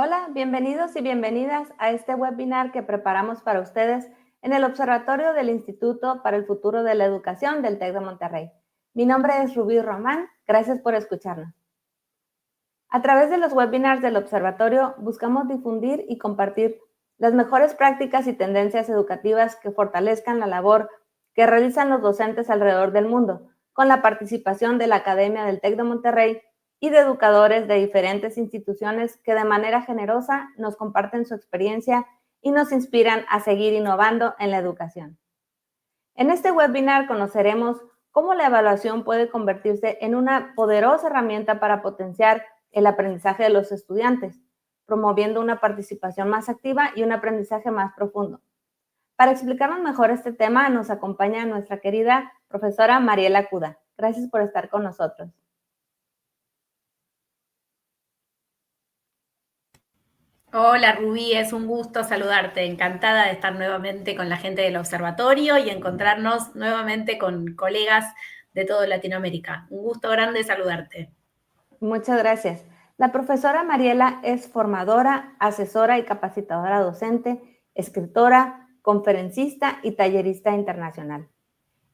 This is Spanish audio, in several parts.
Hola, bienvenidos y bienvenidas a este webinar que preparamos para ustedes en el Observatorio del Instituto para el Futuro de la Educación del TEC de Monterrey. Mi nombre es Rubí Román, gracias por escucharnos. A través de los webinars del Observatorio buscamos difundir y compartir las mejores prácticas y tendencias educativas que fortalezcan la labor que realizan los docentes alrededor del mundo, con la participación de la Academia del TEC de Monterrey y de educadores de diferentes instituciones que de manera generosa nos comparten su experiencia y nos inspiran a seguir innovando en la educación. En este webinar conoceremos cómo la evaluación puede convertirse en una poderosa herramienta para potenciar el aprendizaje de los estudiantes, promoviendo una participación más activa y un aprendizaje más profundo. Para explicarnos mejor este tema nos acompaña nuestra querida profesora Mariela Cuda. Gracias por estar con nosotros. Hola Rubí, es un gusto saludarte, encantada de estar nuevamente con la gente del observatorio y encontrarnos nuevamente con colegas de toda Latinoamérica. Un gusto grande saludarte. Muchas gracias. La profesora Mariela es formadora, asesora y capacitadora docente, escritora, conferencista y tallerista internacional.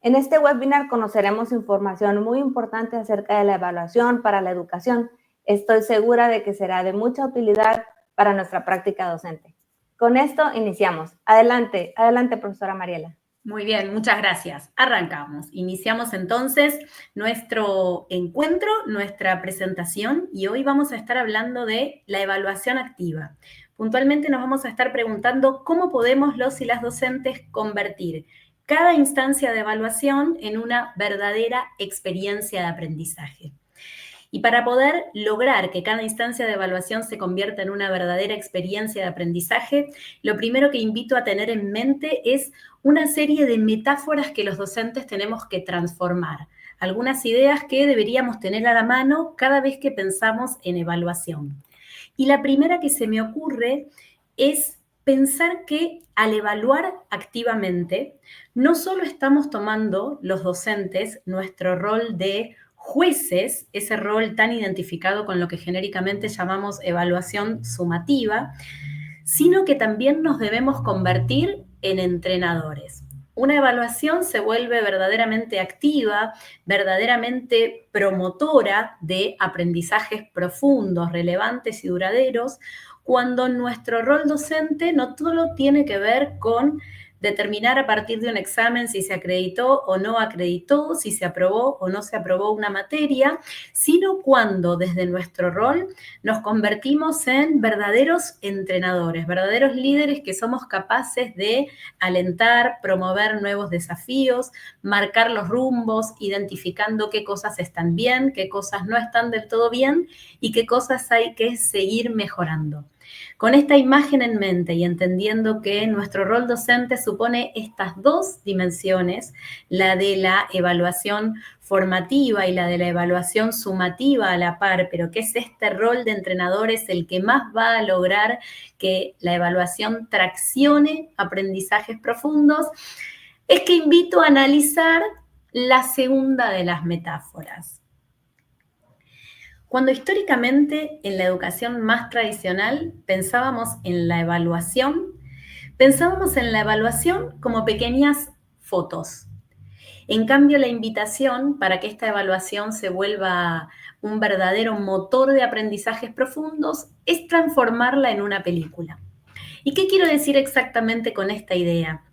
En este webinar conoceremos información muy importante acerca de la evaluación para la educación. Estoy segura de que será de mucha utilidad para nuestra práctica docente. Con esto iniciamos. Adelante, profesora Mariela. Muy bien, muchas gracias. Arrancamos. Iniciamos entonces nuestro encuentro, nuestra presentación, y hoy vamos a estar hablando de la evaluación activa. Puntualmente nos vamos a estar preguntando cómo podemos los y las docentes convertir cada instancia de evaluación en una verdadera experiencia de aprendizaje. Y para poder lograr que cada instancia de evaluación se convierta en una verdadera experiencia de aprendizaje, lo primero que invito a tener en mente es una serie de metáforas que los docentes tenemos que transformar. Algunas ideas que deberíamos tener a la mano cada vez que pensamos en evaluación. Y la primera que se me ocurre es pensar que al evaluar activamente, no solo estamos tomando los docentes nuestro rol de jueces, ese rol tan identificado con lo que genéricamente llamamos evaluación sumativa, sino que también nos debemos convertir en entrenadores. Una evaluación se vuelve verdaderamente activa, verdaderamente promotora de aprendizajes profundos, relevantes y duraderos, cuando nuestro rol docente no todo tiene que ver con determinar a partir de un examen si se acreditó o no acreditó, si se aprobó o no se aprobó una materia, sino cuando desde nuestro rol nos convertimos en verdaderos entrenadores, verdaderos líderes que somos capaces de alentar, promover nuevos desafíos, marcar los rumbos, identificando qué cosas están bien, qué cosas no están del todo bien y qué cosas hay que seguir mejorando. Con esta imagen en mente y entendiendo que nuestro rol docente supone estas dos dimensiones, la de la evaluación formativa y la de la evaluación sumativa a la par, pero que es este rol de entrenadores el que más va a lograr que la evaluación traccione aprendizajes profundos, es que invito a analizar la segunda de las metáforas. Cuando históricamente en la educación más tradicional pensábamos en la evaluación como pequeñas fotos. En cambio, la invitación para que esta evaluación se vuelva un verdadero motor de aprendizajes profundos es transformarla en una película. ¿Y qué quiero decir exactamente con esta idea?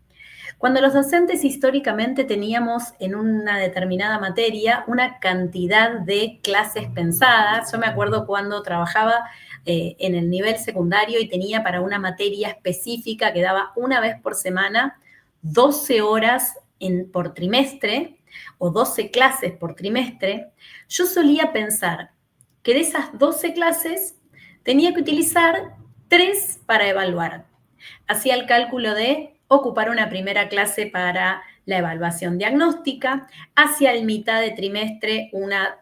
Cuando los docentes históricamente teníamos en una determinada materia una cantidad de clases pensadas, yo me acuerdo cuando trabajaba en el nivel secundario y tenía para una materia específica que daba una vez por semana 12 horas por trimestre o 12 clases por trimestre, yo solía pensar que de esas 12 clases tenía que utilizar 3 para evaluar. Hacía el cálculo de ocupar una primera clase para la evaluación diagnóstica, hacia el mitad de trimestre una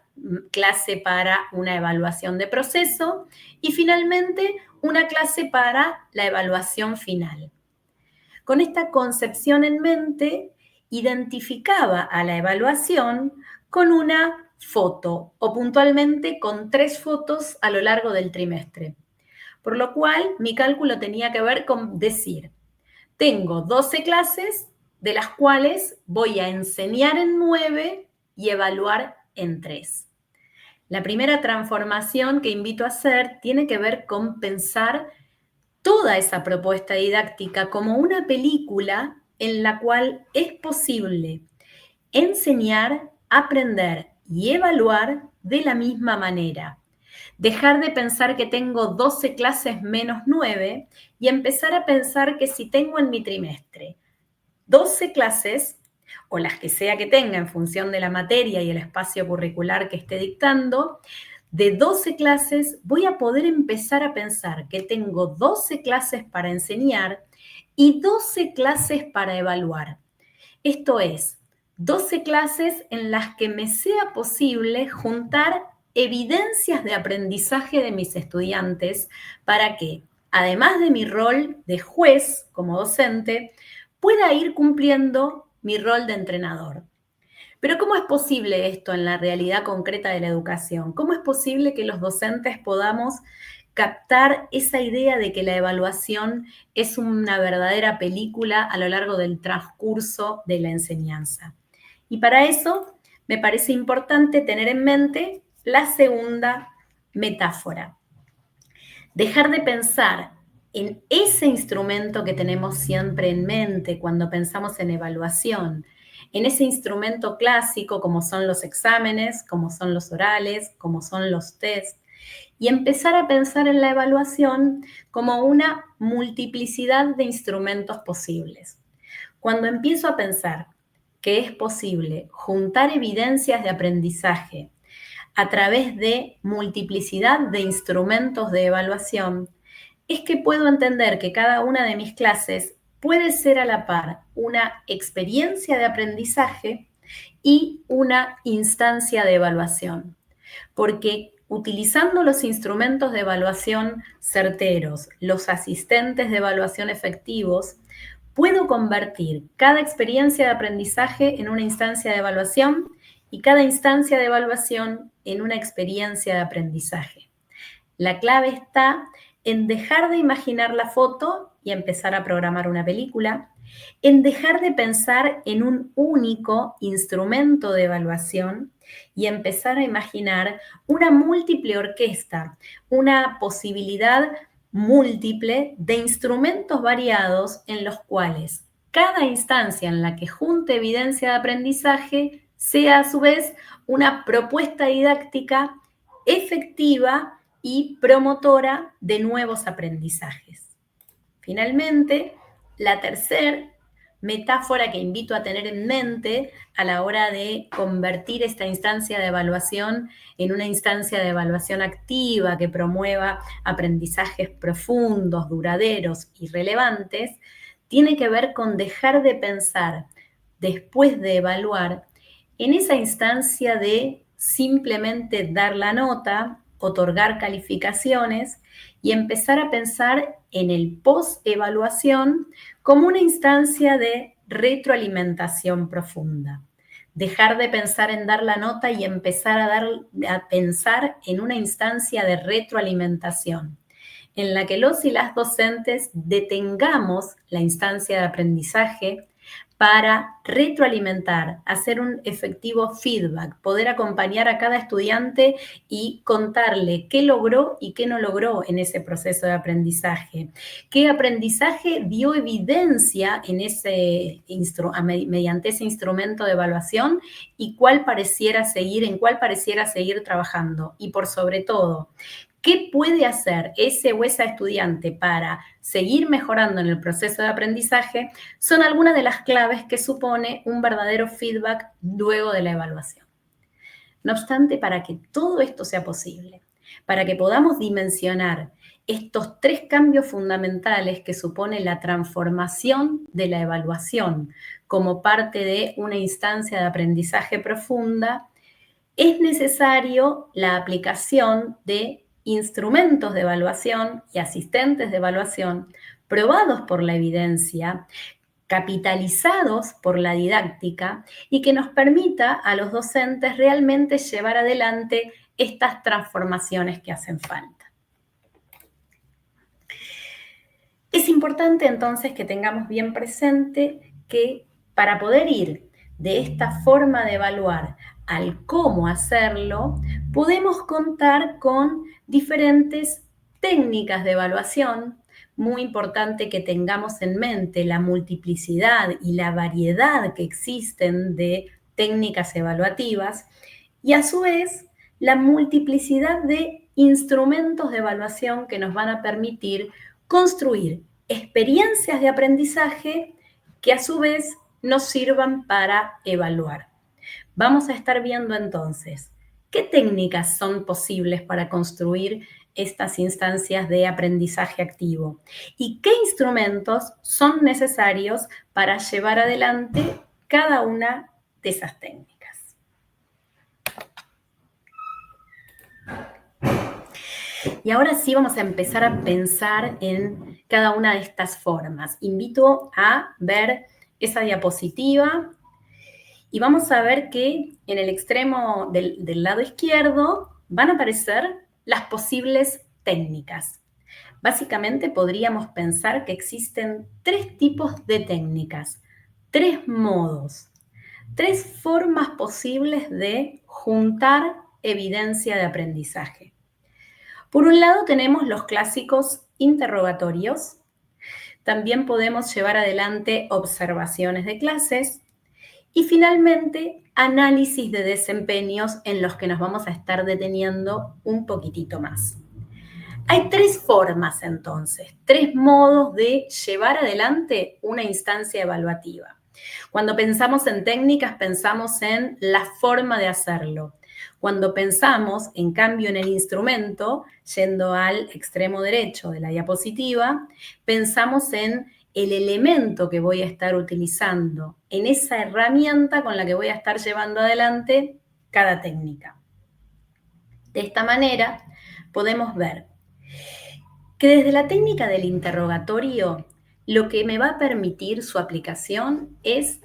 clase para una evaluación de proceso y finalmente una clase para la evaluación final. Con esta concepción en mente, identificaba a la evaluación con una foto o puntualmente con 3 fotos a lo largo del trimestre. Por lo cual, mi cálculo tenía que ver con decir, tengo 12 clases, de las cuales voy a enseñar en 9 y evaluar en 3. La primera transformación que invito a hacer tiene que ver con pensar toda esa propuesta didáctica como una película en la cual es posible enseñar, aprender y evaluar de la misma manera. Dejar de pensar que tengo 12 clases menos 9 y empezar a pensar que si tengo en mi trimestre 12 clases, o las que sea que tenga en función de la materia y el espacio curricular que esté dictando, de 12 clases voy a poder empezar a pensar que tengo 12 clases para enseñar y 12 clases para evaluar. Esto es, 12 clases en las que me sea posible juntar evidencias de aprendizaje de mis estudiantes para que, además de mi rol de juez como docente, pueda ir cumpliendo mi rol de entrenador. Pero ¿cómo es posible esto en la realidad concreta de la educación? ¿Cómo es posible que los docentes podamos captar esa idea de que la evaluación es una verdadera película a lo largo del transcurso de la enseñanza? Y para eso me parece importante tener en mente la segunda metáfora. Dejar de pensar en ese instrumento que tenemos siempre en mente cuando pensamos en evaluación, en ese instrumento clásico como son los exámenes, como son los orales, como son los test, y empezar a pensar en la evaluación como una multiplicidad de instrumentos posibles. Cuando empiezo a pensar que es posible juntar evidencias de aprendizaje a través de multiplicidad de instrumentos de evaluación, es que puedo entender que cada una de mis clases puede ser a la par una experiencia de aprendizaje y una instancia de evaluación. Porque utilizando los instrumentos de evaluación certeros, los asistentes de evaluación efectivos, puedo convertir cada experiencia de aprendizaje en una instancia de evaluación y cada instancia de evaluación en una experiencia de aprendizaje. La clave está en dejar de imaginar la foto y empezar a programar una película, en dejar de pensar en un único instrumento de evaluación y empezar a imaginar una múltiple orquesta, una posibilidad múltiple de instrumentos variados en los cuales cada instancia en la que junte evidencia de aprendizaje sea a su vez una propuesta didáctica efectiva y promotora de nuevos aprendizajes. Finalmente, la tercera metáfora que invito a tener en mente a la hora de convertir esta instancia de evaluación en una instancia de evaluación activa que promueva aprendizajes profundos, duraderos y relevantes, tiene que ver con dejar de pensar después de evaluar en esa instancia de simplemente dar la nota, otorgar calificaciones y empezar a pensar en el post-evaluación como una instancia de retroalimentación profunda. Dejar de pensar en dar la nota y empezar a pensar en una instancia de retroalimentación, en la que los y las docentes detengamos la instancia de aprendizaje para retroalimentar, hacer un efectivo feedback, poder acompañar a cada estudiante y contarle qué logró y qué no logró en ese proceso de aprendizaje, qué aprendizaje dio evidencia en mediante ese instrumento de evaluación y en cuál pareciera seguir trabajando. Y por sobre todo, ¿qué puede hacer ese o esa estudiante para seguir mejorando en el proceso de aprendizaje? Son algunas de las claves que supone un verdadero feedback luego de la evaluación. No obstante, para que todo esto sea posible, para que podamos dimensionar estos tres cambios fundamentales que supone la transformación de la evaluación como parte de una instancia de aprendizaje profunda, es necesario la aplicación de instrumentos de evaluación y asistentes de evaluación probados por la evidencia, capitalizados por la didáctica y que nos permita a los docentes realmente llevar adelante estas transformaciones que hacen falta. Es importante entonces que tengamos bien presente que para poder ir de esta forma de evaluar al cómo hacerlo, podemos contar con diferentes técnicas de evaluación. Muy importante que tengamos en mente la multiplicidad y la variedad que existen de técnicas evaluativas y a su vez la multiplicidad de instrumentos de evaluación que nos van a permitir construir experiencias de aprendizaje que a su vez nos sirvan para evaluar. Vamos a estar viendo entonces qué técnicas son posibles para construir estas instancias de aprendizaje activo y qué instrumentos son necesarios para llevar adelante cada una de esas técnicas. Y ahora sí vamos a empezar a pensar en cada una de estas formas. Invito a ver esa diapositiva y vamos a ver que en el extremo del lado izquierdo van a aparecer las posibles técnicas. Básicamente podríamos pensar que existen 3 tipos de técnicas, 3 modos, 3 formas posibles de juntar evidencia de aprendizaje. Por un lado tenemos los clásicos interrogatorios, también podemos llevar adelante observaciones de clases y finalmente análisis de desempeños en los que nos vamos a estar deteniendo un poquitito más. Hay 3 formas entonces, 3 modos de llevar adelante una instancia evaluativa. Cuando pensamos en técnicas, pensamos en la forma de hacerlo. Cuando pensamos, en cambio, en el instrumento, yendo al extremo derecho de la diapositiva, pensamos en el elemento que voy a estar utilizando, en esa herramienta con la que voy a estar llevando adelante cada técnica. De esta manera, podemos ver que desde la técnica del interrogatorio, lo que me va a permitir su aplicación es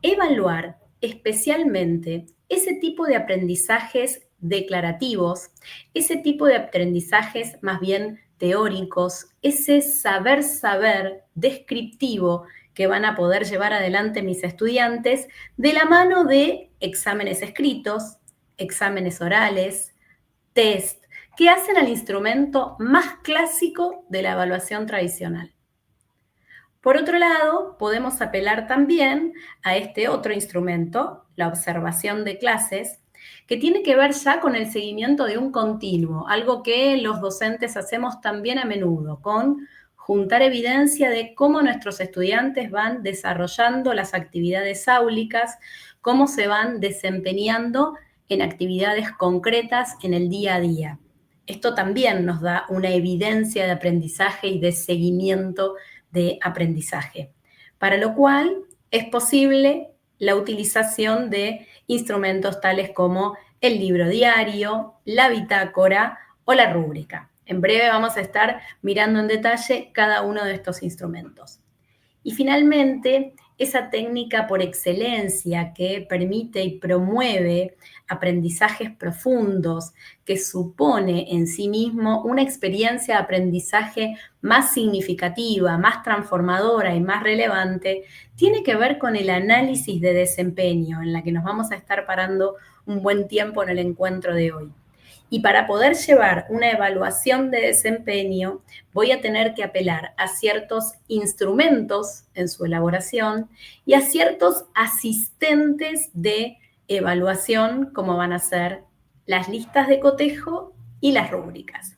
evaluar especialmente ese tipo de aprendizajes declarativos, ese tipo de aprendizajes más bien teóricos, ese saber descriptivo que van a poder llevar adelante mis estudiantes de la mano de exámenes escritos, exámenes orales, test, que hacen al instrumento más clásico de la evaluación tradicional. Por otro lado, podemos apelar también a este otro instrumento, la observación de clases, que tiene que ver ya con el seguimiento de un continuo, algo que los docentes hacemos también a menudo, con juntar evidencia de cómo nuestros estudiantes van desarrollando las actividades áulicas, cómo se van desempeñando en actividades concretas en el día a día. Esto también nos da una evidencia de aprendizaje y de seguimiento de aprendizaje, para lo cual es posible la utilización de instrumentos tales como el libro diario, la bitácora o la rúbrica. En breve vamos a estar mirando en detalle cada uno de estos instrumentos. Y finalmente, esa técnica por excelencia que permite y promueve aprendizajes profundos, que supone en sí mismo una experiencia de aprendizaje más significativa, más transformadora y más relevante, tiene que ver con el análisis de desempeño, en la que nos vamos a estar parando un buen tiempo en el encuentro de hoy. Y para poder llevar una evaluación de desempeño, voy a tener que apelar a ciertos instrumentos en su elaboración y a ciertos asistentes de evaluación, como van a ser las listas de cotejo y las rúbricas.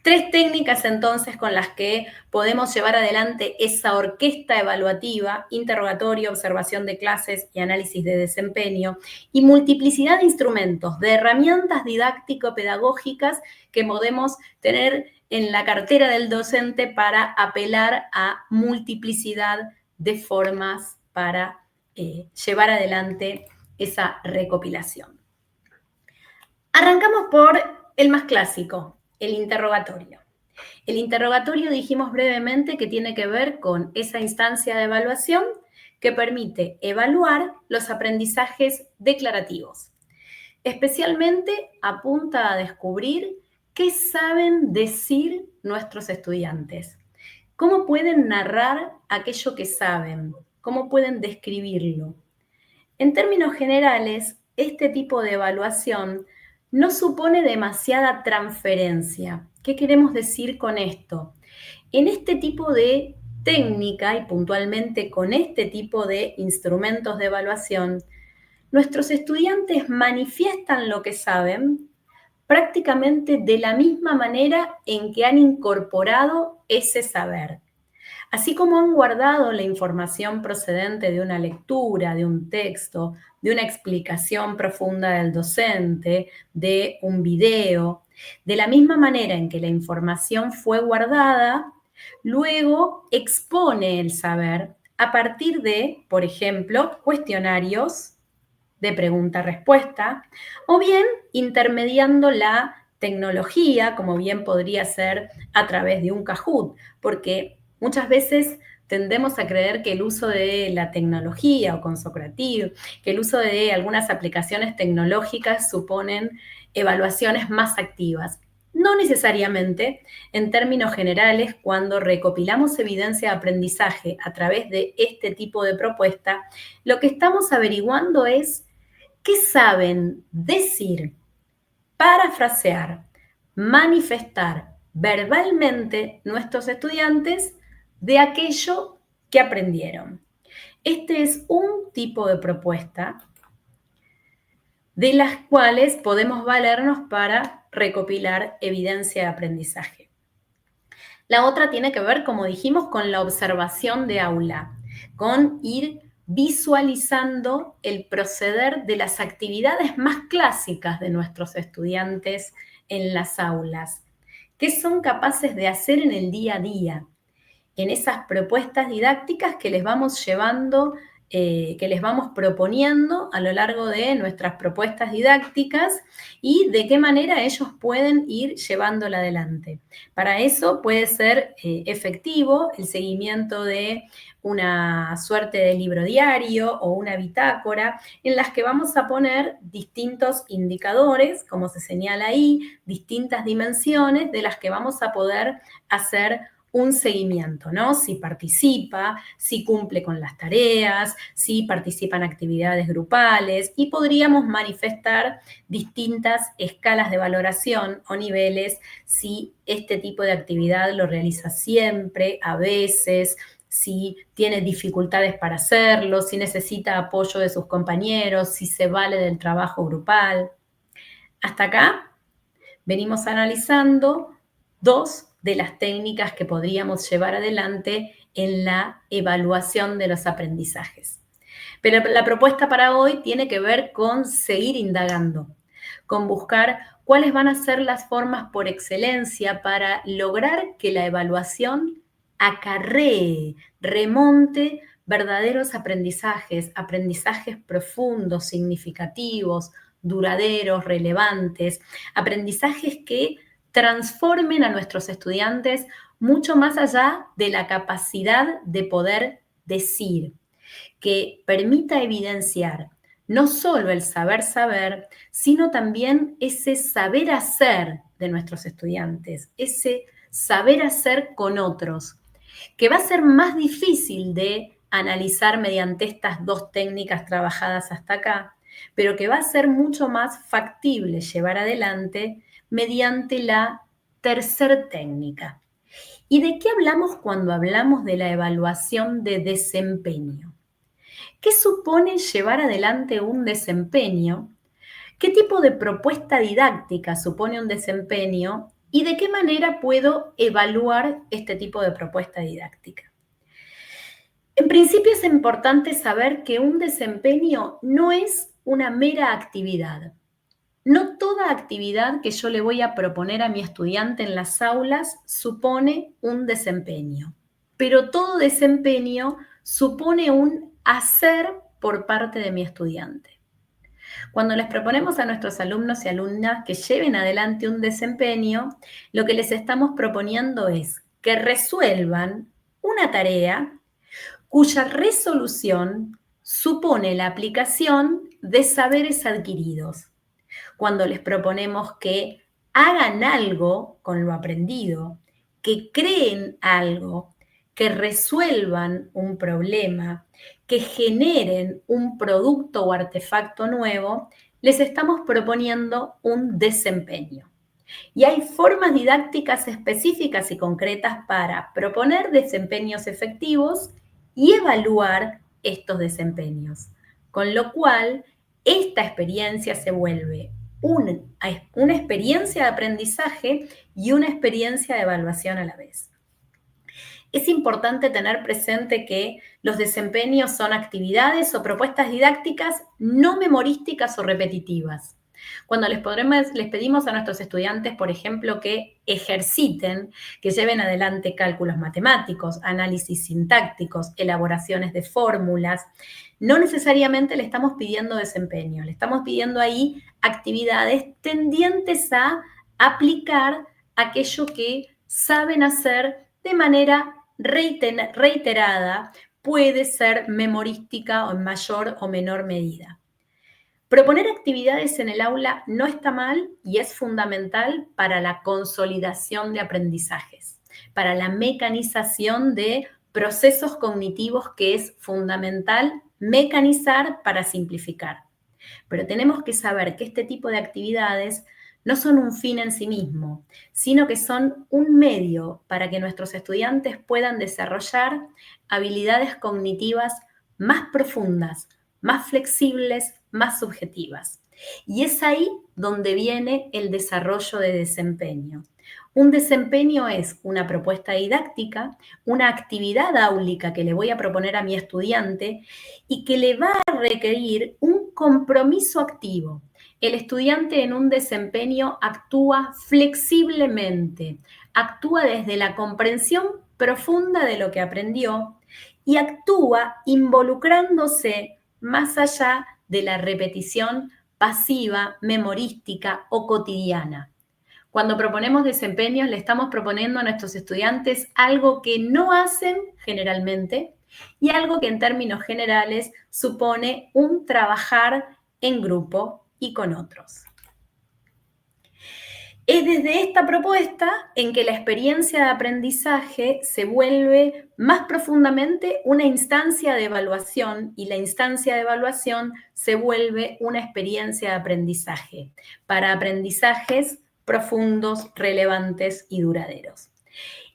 3 técnicas entonces con las que podemos llevar adelante esa orquesta evaluativa, interrogatorio, observación de clases y análisis de desempeño, y multiplicidad de instrumentos, de herramientas didáctico-pedagógicas que podemos tener en la cartera del docente para apelar a multiplicidad de formas para llevar adelante esa recopilación. Arrancamos por el más clásico, el interrogatorio. El interrogatorio dijimos brevemente que tiene que ver con esa instancia de evaluación que permite evaluar los aprendizajes declarativos. Especialmente apunta a descubrir qué saben decir nuestros estudiantes, ¿Cómo pueden narrar aquello que saben? ¿Cómo pueden describirlo? En términos generales, este tipo de evaluación no supone demasiada transferencia. ¿Qué queremos decir con esto? En este tipo de técnica y puntualmente con este tipo de instrumentos de evaluación, nuestros estudiantes manifiestan lo que saben prácticamente de la misma manera en que han incorporado ese saber. Así como han guardado la información procedente de una lectura, de un texto, de una explicación profunda del docente, de un video, de la misma manera en que la información fue guardada, luego expone el saber a partir de, por ejemplo, cuestionarios de pregunta-respuesta, o bien intermediando la tecnología, como bien podría ser a través de un Kahoot, porque muchas veces tendemos a creer que el uso de la tecnología o con Socrative, que el uso de algunas aplicaciones tecnológicas suponen evaluaciones más activas. No necesariamente, en términos generales, cuando recopilamos evidencia de aprendizaje a través de este tipo de propuesta, lo que estamos averiguando es qué saben decir, parafrasear, manifestar verbalmente nuestros estudiantes de aquello que aprendieron. Este es un tipo de propuesta de las cuales podemos valernos para recopilar evidencia de aprendizaje. La otra tiene que ver, como dijimos, con la observación de aula, con ir visualizando el proceder de las actividades más clásicas de nuestros estudiantes en las aulas. ¿Qué son capaces de hacer en el día a día? En esas propuestas didácticas que les vamos llevando, que les vamos proponiendo a lo largo de nuestras propuestas didácticas y de qué manera ellos pueden ir llevándola adelante. Para eso puede ser efectivo el seguimiento de una suerte de libro diario o una bitácora en las que vamos a poner distintos indicadores, como se señala ahí, distintas dimensiones de las que vamos a poder hacer un seguimiento, ¿no? Si participa, si cumple con las tareas, si participa en actividades grupales y podríamos manifestar distintas escalas de valoración o niveles si este tipo de actividad lo realiza siempre, a veces, si tiene dificultades para hacerlo, si necesita apoyo de sus compañeros, si se vale del trabajo grupal. Hasta acá venimos analizando dos de las técnicas que podríamos llevar adelante en la evaluación de los aprendizajes. Pero la propuesta para hoy tiene que ver con seguir indagando, con buscar cuáles van a ser las formas por excelencia para lograr que la evaluación acarree, remonte verdaderos aprendizajes, aprendizajes profundos, significativos, duraderos, relevantes, aprendizajes que transformen a nuestros estudiantes mucho más allá de la capacidad de poder decir, que permita evidenciar no solo el saber, sino también ese saber hacer de nuestros estudiantes, ese saber hacer con otros, que va a ser más difícil de analizar mediante estas dos técnicas trabajadas hasta acá, pero que va a ser mucho más factible llevar adelante mediante la tercer técnica. ¿Y de qué hablamos cuando hablamos de la evaluación de desempeño? ¿Qué supone llevar adelante un desempeño? ¿Qué tipo de propuesta didáctica supone un desempeño? ¿Y de qué manera puedo evaluar este tipo de propuesta didáctica? En principio es importante saber que un desempeño no es una mera actividad. No toda actividad que yo le voy a proponer a mi estudiante en las aulas supone un desempeño, pero todo desempeño supone un hacer por parte de mi estudiante. Cuando les proponemos a nuestros alumnos y alumnas que lleven adelante un desempeño, lo que les estamos proponiendo es que resuelvan una tarea cuya resolución supone la aplicación de saberes adquiridos. Cuando les proponemos que hagan algo con lo aprendido, que creen algo, que resuelvan un problema, que generen un producto o artefacto nuevo, les estamos proponiendo un desempeño. Y hay formas didácticas específicas y concretas para proponer desempeños efectivos y evaluar estos desempeños. Con lo cual, esta experiencia se vuelve una experiencia de aprendizaje y una experiencia de evaluación a la vez. Es importante tener presente que los desempeños son actividades o propuestas didácticas no memorísticas o repetitivas. Cuando les pedimos a nuestros estudiantes, por ejemplo, que ejerciten, que lleven adelante cálculos matemáticos, análisis sintácticos, elaboraciones de fórmulas, no necesariamente le estamos pidiendo desempeño, le estamos pidiendo ahí actividades tendientes a aplicar aquello que saben hacer de manera reiterada, puede ser memorística o en mayor o menor medida. Proponer actividades en el aula no está mal y es fundamental para la consolidación de aprendizajes, para la mecanización de procesos cognitivos que es fundamental mecanizar para simplificar. Pero tenemos que saber que este tipo de actividades no son un fin en sí mismo, sino que son un medio para que nuestros estudiantes puedan desarrollar habilidades cognitivas más profundas, más flexibles, más subjetivas. Y es ahí donde viene el desarrollo de desempeño. Un desempeño es una propuesta didáctica, una actividad áulica que le voy a proponer a mi estudiante y que le va a requerir un compromiso activo. El estudiante en un desempeño actúa flexiblemente, actúa desde la comprensión profunda de lo que aprendió y actúa involucrándose más allá de la repetición pasiva, memorística o cotidiana. Cuando proponemos desempeños, le estamos proponiendo a nuestros estudiantes algo que no hacen generalmente y algo que en términos generales supone un trabajar en grupo y con otros. Es desde esta propuesta en que la experiencia de aprendizaje se vuelve más profundamente una instancia de evaluación y la instancia de evaluación se vuelve una experiencia de aprendizaje para aprendizajes profundos, relevantes y duraderos.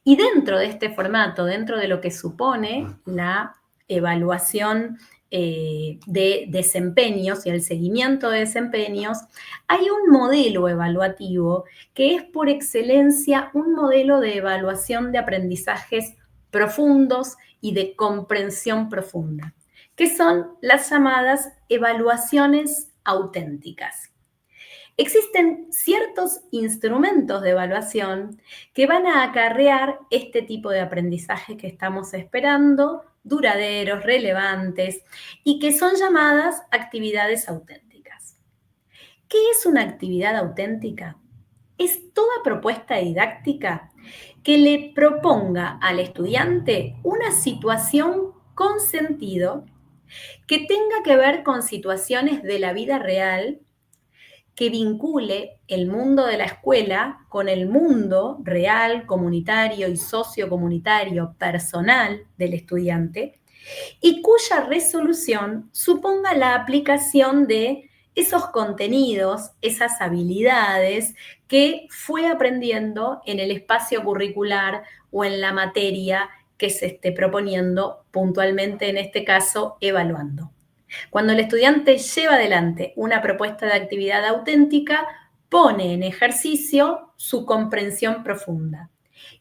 Y dentro de este formato, dentro de lo que supone la evaluación de desempeños y el seguimiento de desempeños, hay un modelo evaluativo que es por excelencia un modelo de evaluación de aprendizajes profundos y de comprensión profunda, que son las llamadas evaluaciones auténticas. Existen ciertos instrumentos de evaluación que van a acarrear este tipo de aprendizaje que estamos esperando, duraderos, relevantes, y que son llamadas actividades auténticas. ¿Qué es una actividad auténtica? Es toda propuesta didáctica que le proponga al estudiante una situación con sentido que tenga que ver con situaciones de la vida real, que vincule el mundo de la escuela con el mundo real, comunitario y sociocomunitario personal del estudiante y cuya resolución suponga la aplicación de esos contenidos, esas habilidades que fue aprendiendo en el espacio curricular o en la materia que se esté proponiendo puntualmente, en este caso, evaluando. Cuando el estudiante lleva adelante una propuesta de actividad auténtica, pone en ejercicio su comprensión profunda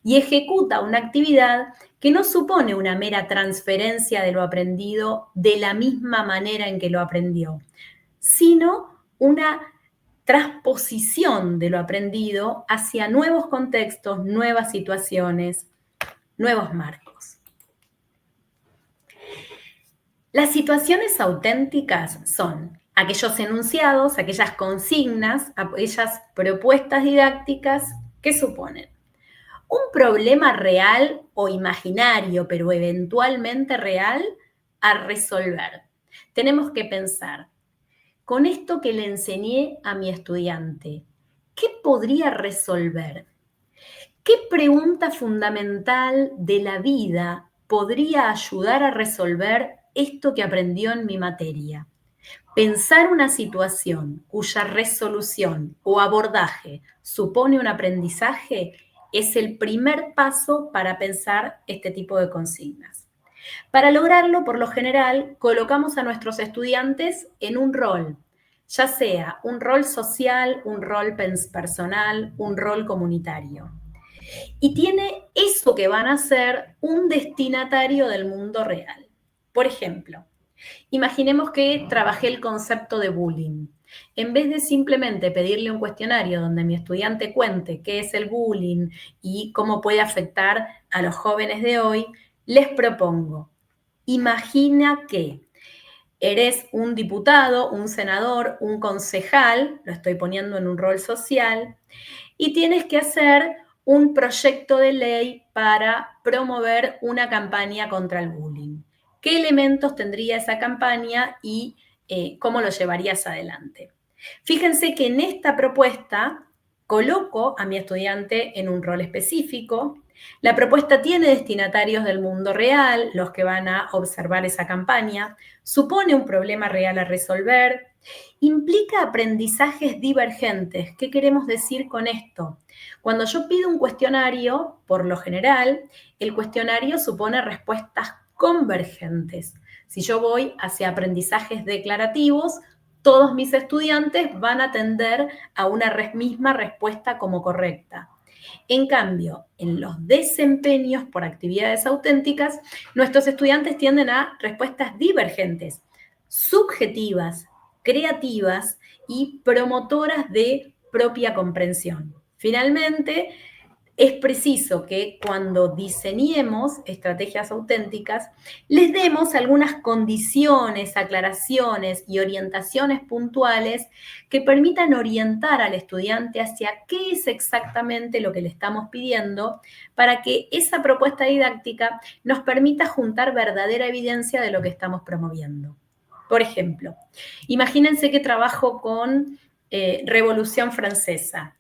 y ejecuta una actividad que no supone una mera transferencia de lo aprendido de la misma manera en que lo aprendió, sino una transposición de lo aprendido hacia nuevos contextos, nuevas situaciones, nuevos marcos. Las situaciones auténticas son aquellos enunciados, aquellas consignas, aquellas propuestas didácticas que suponen un problema real o imaginario, pero eventualmente real, a resolver. Tenemos que pensar, con esto que le enseñé a mi estudiante, ¿qué podría resolver? ¿Qué pregunta fundamental de la vida podría ayudar a resolver esto que aprendió en mi materia. Pensar una situación cuya resolución o abordaje supone un aprendizaje es el primer paso para pensar este tipo de consignas. Para lograrlo, por lo general, colocamos a nuestros estudiantes en un rol, ya sea un rol social, un rol personal, un rol comunitario. Y tiene eso que van a ser un destinatario del mundo real. Por ejemplo, imaginemos que trabajé el concepto de bullying. En vez de simplemente pedirle un cuestionario donde mi estudiante cuente qué es el bullying y cómo puede afectar a los jóvenes de hoy, les propongo, imagina que eres un diputado, un senador, un concejal, lo estoy poniendo en un rol social, y tienes que hacer un proyecto de ley para promover una campaña contra el bullying. ¿Qué elementos tendría esa campaña y cómo lo llevarías adelante? Fíjense que en esta propuesta coloco a mi estudiante en un rol específico. La propuesta tiene destinatarios del mundo real, los que van a observar esa campaña, supone un problema real a resolver, implica aprendizajes divergentes. ¿Qué queremos decir con esto? Cuando yo pido un cuestionario, por lo general, el cuestionario supone respuestas convergentes. Si yo voy hacia aprendizajes declarativos, todos mis estudiantes van a tender a una misma respuesta como correcta. En cambio, en los desempeños por actividades auténticas, nuestros estudiantes tienden a respuestas divergentes, subjetivas, creativas y promotoras de propia comprensión. Finalmente, es preciso que cuando diseñemos estrategias auténticas, les demos algunas condiciones, aclaraciones y orientaciones puntuales que permitan orientar al estudiante hacia qué es exactamente lo que le estamos pidiendo para que esa propuesta didáctica nos permita juntar verdadera evidencia de lo que estamos promoviendo. Por ejemplo, imagínense que trabajo con Revolución Francesa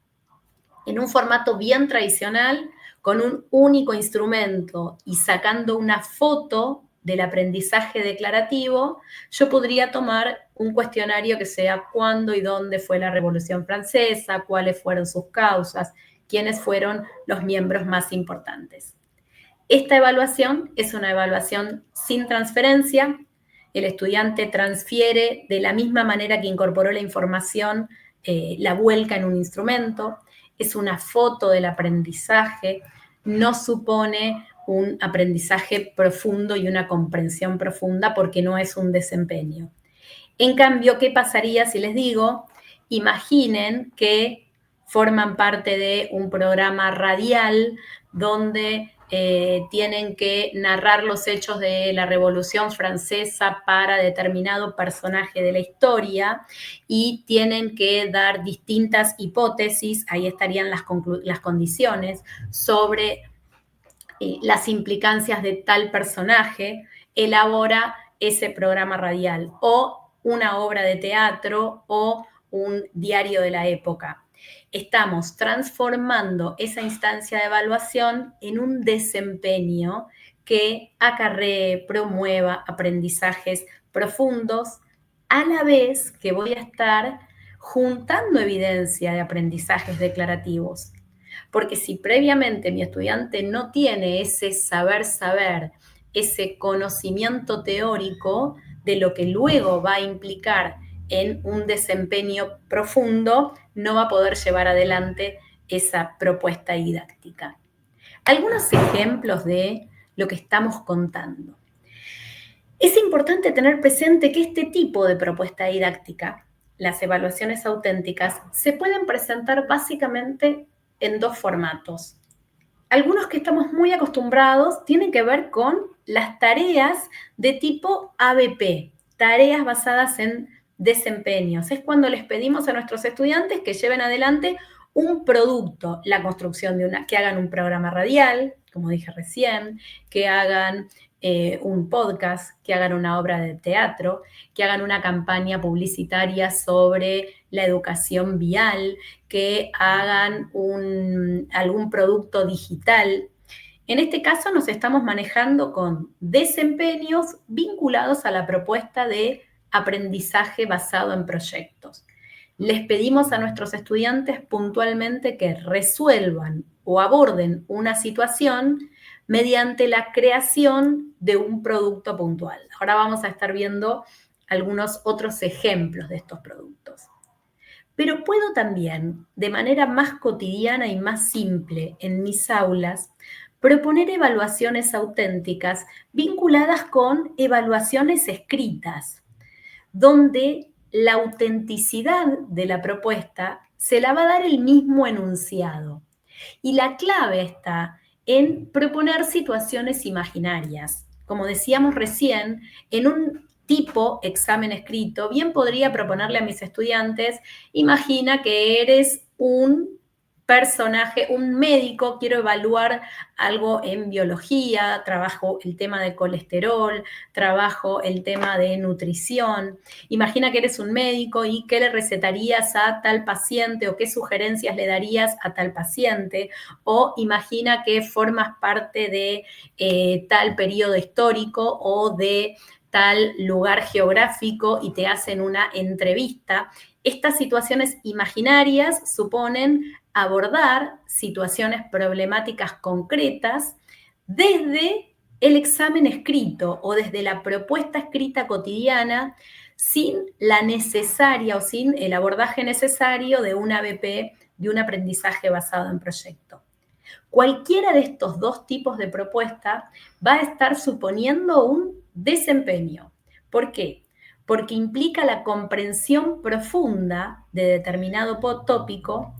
en un formato bien tradicional, con un único instrumento y sacando una foto del aprendizaje declarativo, yo podría tomar un cuestionario que sea cuándo y dónde fue la Revolución Francesa, cuáles fueron sus causas, quiénes fueron los miembros más importantes. Esta evaluación es una evaluación sin transferencia. El estudiante transfiere de la misma manera que incorporó la información, la vuelca en un instrumento. Es una foto del aprendizaje, no supone un aprendizaje profundo y una comprensión profunda porque no es un desempeño. En cambio, ¿qué pasaría si les digo, imaginen que forman parte de un programa radial donde tienen que narrar los hechos de la Revolución Francesa para determinado personaje de la historia y tienen que dar distintas hipótesis, ahí estarían las condiciones, sobre las implicancias de tal personaje, elabora ese programa radial o una obra de teatro o un diario de la época. Estamos transformando esa instancia de evaluación en un desempeño que acarree, promueva aprendizajes profundos, a la vez que voy a estar juntando evidencia de aprendizajes declarativos. Porque si previamente mi estudiante no tiene ese saber, ese conocimiento teórico de lo que luego va a implicar en un desempeño profundo, no va a poder llevar adelante esa propuesta didáctica. Algunos ejemplos de lo que estamos contando. Es importante tener presente que este tipo de propuesta didáctica, las evaluaciones auténticas, se pueden presentar básicamente en dos formatos. Algunos que estamos muy acostumbrados tienen que ver con las tareas de tipo ABP, tareas basadas en desempeños. Es cuando les pedimos a nuestros estudiantes que lleven adelante un producto, la construcción de que hagan un programa radial, como dije recién, que hagan un podcast, que hagan una obra de teatro, que hagan una campaña publicitaria sobre la educación vial, que hagan algún producto digital. En este caso nos estamos manejando con desempeños vinculados a la propuesta de aprendizaje basado en proyectos. Les pedimos a nuestros estudiantes puntualmente que resuelvan o aborden una situación mediante la creación de un producto puntual. Ahora vamos a estar viendo algunos otros ejemplos de estos productos. Pero puedo también, de manera más cotidiana y más simple en mis aulas, proponer evaluaciones auténticas vinculadas con evaluaciones escritas, donde la autenticidad de la propuesta se la va a dar el mismo enunciado. Y la clave está en proponer situaciones imaginarias. Como decíamos recién, en un tipo examen escrito, bien podría proponerle a mis estudiantes, imagina que eres un personaje, un médico, quiero evaluar algo en biología, trabajo el tema de colesterol, trabajo el tema de nutrición. Imagina que eres un médico y qué le recetarías a tal paciente o qué sugerencias le darías a tal paciente. O imagina que formas parte de tal periodo histórico o de tal lugar geográfico y te hacen una entrevista. Estas situaciones imaginarias suponen abordar situaciones problemáticas concretas desde el examen escrito o desde la propuesta escrita cotidiana sin la necesaria o sin el abordaje necesario de un ABP, de un aprendizaje basado en proyecto. Cualquiera de estos dos tipos de propuesta va a estar suponiendo un desempeño. ¿Por qué? Porque implica la comprensión profunda de determinado tópico,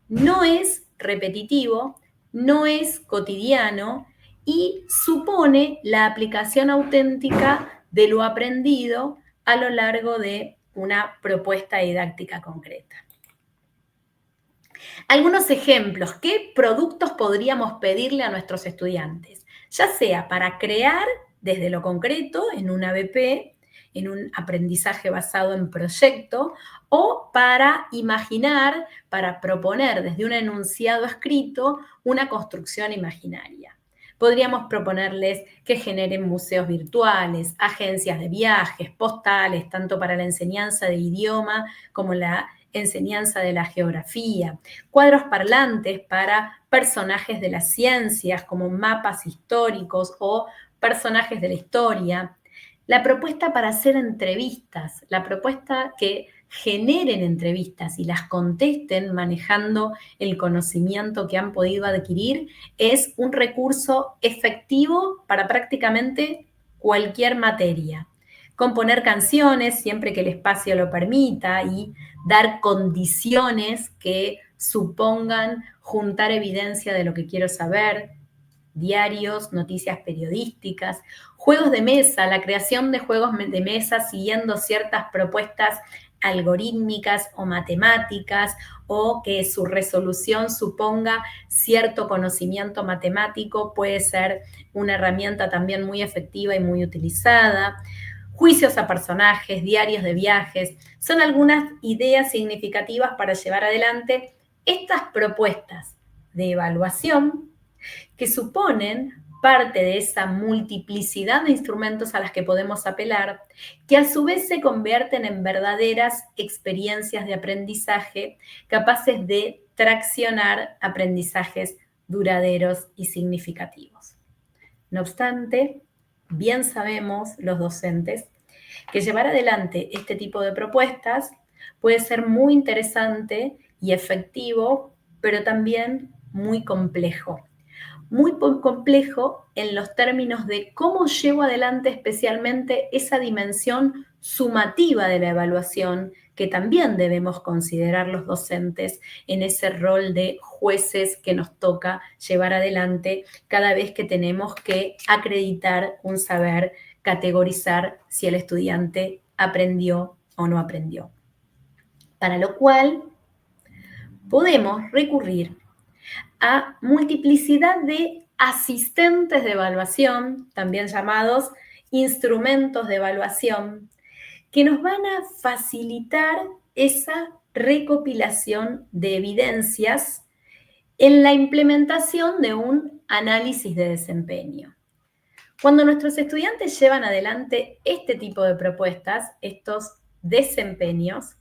no es repetitivo, no es cotidiano y supone la aplicación auténtica de lo aprendido a lo largo de una propuesta didáctica concreta. Algunos ejemplos, ¿qué productos podríamos pedirle a nuestros estudiantes? Ya sea para crear desde lo concreto en un ABP, en un aprendizaje basado en proyecto, o para imaginar, para proponer desde un enunciado escrito una construcción imaginaria. Podríamos proponerles que generen museos virtuales, agencias de viajes, postales, tanto para la enseñanza de idioma como la enseñanza de la geografía, cuadros parlantes para personajes de las ciencias como mapas históricos o personajes de la historia, la propuesta para hacer entrevistas, la propuesta que generen entrevistas y las contesten manejando el conocimiento que han podido adquirir, es un recurso efectivo para prácticamente cualquier materia. Componer canciones siempre que el espacio lo permita y dar condiciones que supongan juntar evidencia de lo que quiero saber, diarios, noticias periodísticas, juegos de mesa, la creación de juegos de mesa siguiendo ciertas propuestas algorítmicas o matemáticas o que su resolución suponga cierto conocimiento matemático, puede ser una herramienta también muy efectiva y muy utilizada. Juicios a personajes, diarios de viajes, son algunas ideas significativas para llevar adelante estas propuestas de evaluación que suponen parte de esa multiplicidad de instrumentos a las que podemos apelar, que a su vez se convierten en verdaderas experiencias de aprendizaje capaces de traccionar aprendizajes duraderos y significativos. No obstante, bien sabemos los docentes que llevar adelante este tipo de propuestas puede ser muy interesante y efectivo, pero también muy complejo. Muy complejo en los términos de cómo llevo adelante especialmente esa dimensión sumativa de la evaluación que también debemos considerar los docentes en ese rol de jueces que nos toca llevar adelante cada vez que tenemos que acreditar un saber, categorizar si el estudiante aprendió o no aprendió. Para lo cual podemos recurrir a multiplicidad de asistentes de evaluación, también llamados instrumentos de evaluación, que nos van a facilitar esa recopilación de evidencias en la implementación de un análisis de desempeño. Cuando nuestros estudiantes llevan adelante este tipo de propuestas, estos desempeños,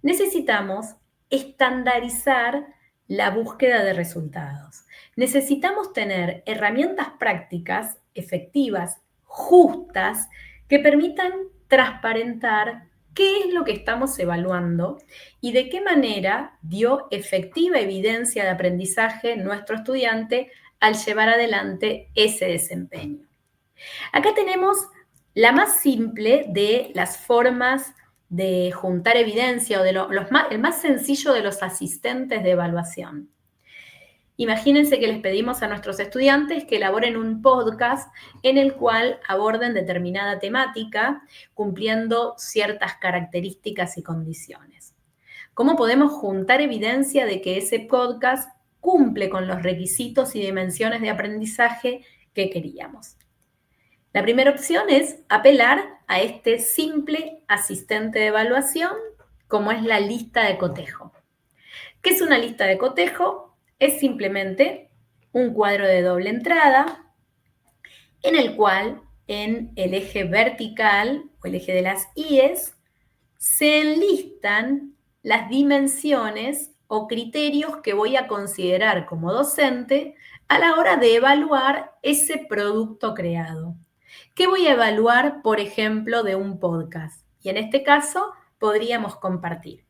necesitamos estandarizar la búsqueda de resultados. Necesitamos tener herramientas prácticas, efectivas, justas, que permitan transparentar qué es lo que estamos evaluando y de qué manera dio efectiva evidencia de aprendizaje nuestro estudiante al llevar adelante ese desempeño. Acá tenemos la más simple de las formas de juntar evidencia o el más sencillo de los asistentes de evaluación. Imagínense que les pedimos a nuestros estudiantes que elaboren un podcast en el cual aborden determinada temática cumpliendo ciertas características y condiciones. ¿Cómo podemos juntar evidencia de que ese podcast cumple con los requisitos y dimensiones de aprendizaje que queríamos? La primera opción es apelar a este simple asistente de evaluación, como es la lista de cotejo. ¿Qué es una lista de cotejo? Es simplemente un cuadro de doble entrada en el cual en el eje vertical o el eje de las IES se enlistan las dimensiones o criterios que voy a considerar como docente a la hora de evaluar ese producto creado. ¿Qué voy a evaluar, por ejemplo, de un podcast? Y en este caso podríamos compartir.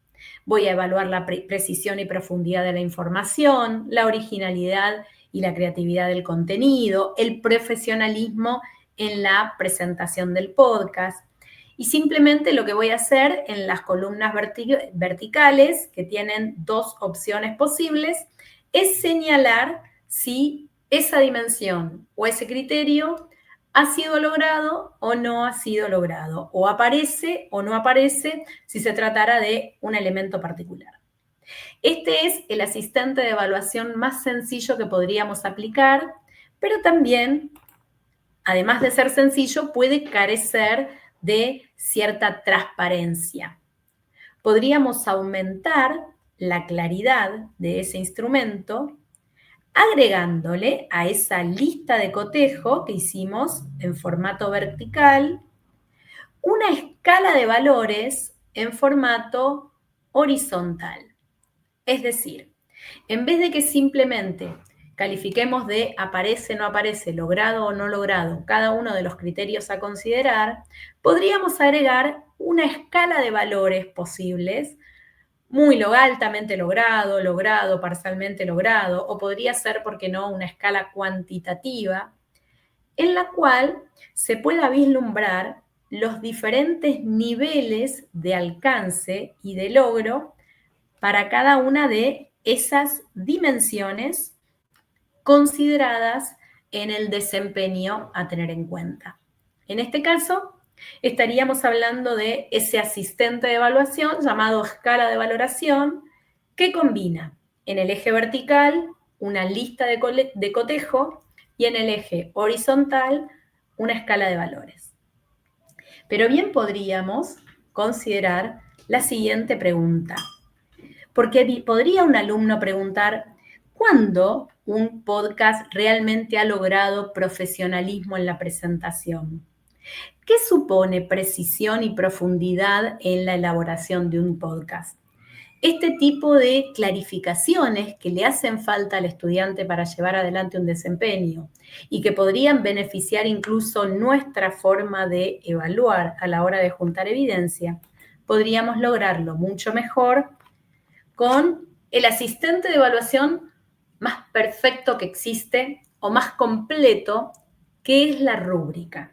Voy a evaluar la precisión y profundidad de la información, la originalidad y la creatividad del contenido, el profesionalismo en la presentación del podcast. Y simplemente lo que voy a hacer en las columnas verticales, que tienen dos opciones posibles, es señalar si esa dimensión o ese criterio ha sido logrado o no ha sido logrado, o aparece o no aparece si se tratara de un elemento particular. Este es el asistente de evaluación más sencillo que podríamos aplicar, pero también, además de ser sencillo, puede carecer de cierta transparencia. Podríamos aumentar la claridad de ese instrumento agregándole a esa lista de cotejo que hicimos en formato vertical una escala de valores en formato horizontal. Es decir, en vez de que simplemente califiquemos de aparece, no aparece, logrado o no logrado, cada uno de los criterios a considerar, podríamos agregar una escala de valores posibles, muy altamente logrado, logrado, parcialmente logrado, o podría ser, ¿por qué no?, una escala cuantitativa, en la cual se pueda vislumbrar los diferentes niveles de alcance y de logro para cada una de esas dimensiones consideradas en el desempeño a tener en cuenta. En este caso, estaríamos hablando de ese asistente de evaluación llamado escala de valoración que combina en el eje vertical una lista de cotejo y en el eje horizontal una escala de valores. Pero bien podríamos considerar la siguiente pregunta, porque podría un alumno preguntar, ¿cuándo un podcast realmente ha logrado profesionalismo en la presentación? ¿Qué supone precisión y profundidad en la elaboración de un podcast? Este tipo de clarificaciones que le hacen falta al estudiante para llevar adelante un desempeño y que podrían beneficiar incluso nuestra forma de evaluar a la hora de juntar evidencia, podríamos lograrlo mucho mejor con el asistente de evaluación más perfecto que existe o más completo, que es la rúbrica.